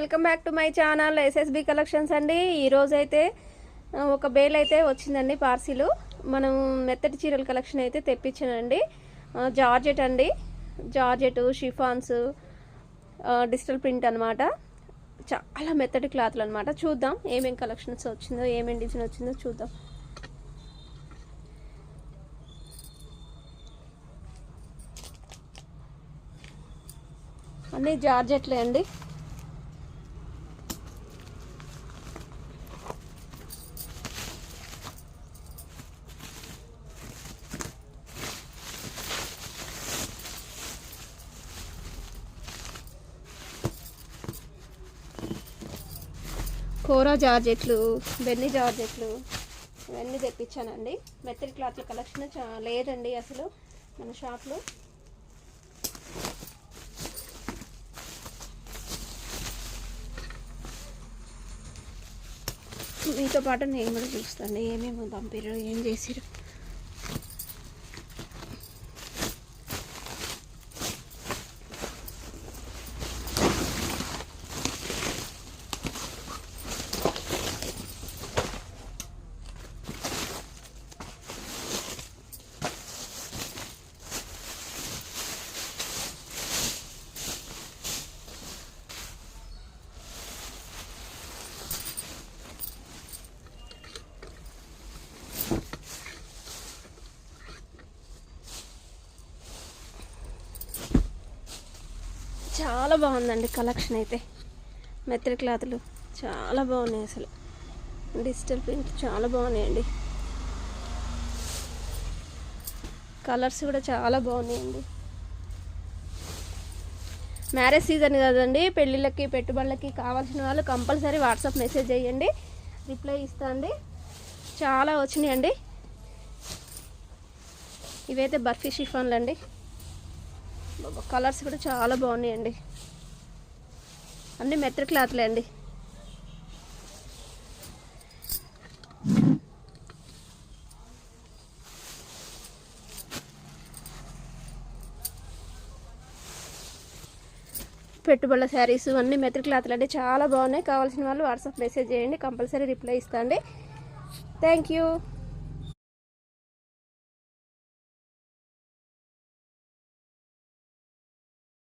Welcome back to my channel SSB collections అండి. ఈరోజు అయితే ఒక బేల్ అయితే వచ్చిందండి పార్సిల్. మనం మెత్తటి చీరల కలెక్షన్ అయితే తెప్పించానండి. జార్జెట్ అండి, జార్జెట్ షిఫాన్స్ డిజిటల్ ప్రింట్ అనమాట. చాలా మెత్తటి క్లాత్లు అనమాట. చూద్దాం ఏమేమి కలెక్షన్స్ వచ్చిందో, ఏమేమి డిజైన్ వచ్చిందో చూద్దాం. అన్నీ జార్జెట్లే అండి. కోరా జార్జెట్లు, బెన్నీ జార్జెట్లు ఇవన్నీ తెప్పించానండి. మెత్తడి క్లాత్ల కలెక్షన్ లేదండి అసలు మన షాప్లో. మీతో పాటు నేను కూడా చూస్తాను ఏమేమి పంపిరు, ఏం చేసిరు. చాలా బాగుందండి కలెక్షన్ అయితే. మెత్తడి క్లాతులు చాలా బాగున్నాయి అసలు. డిజిటల్ ప్రింట్ చాలా బాగున్నాయండి. కలర్స్ కూడా చాలా బాగున్నాయండి. మ్యారేజ్ సీజన్ కదండి, పెళ్ళిళ్ళకి పెట్టుబడులకి కావాల్సిన వాళ్ళు కంపల్సరీ వాట్సాప్ మెసేజ్ చేయండి, రిప్లై ఇస్తా అండి. చాలా వచ్చినాయండి. ఇవైతే బర్ఫీ షిఫాన్లు అండి. కలర్స్ కూడా చాలా బాగున్నాయండి. అన్నీ మెత్తడి క్లాత్లే అండి. పెట్టుబడుల శారీస్ అన్నీ మెత్తడి క్లాత్లు అండి. చాలా బాగున్నాయి. కావాల్సిన వాళ్ళు వాట్సాప్ మెసేజ్ చేయండి, కంపల్సరీ రిప్లై ఇస్తా అండి. Thank you.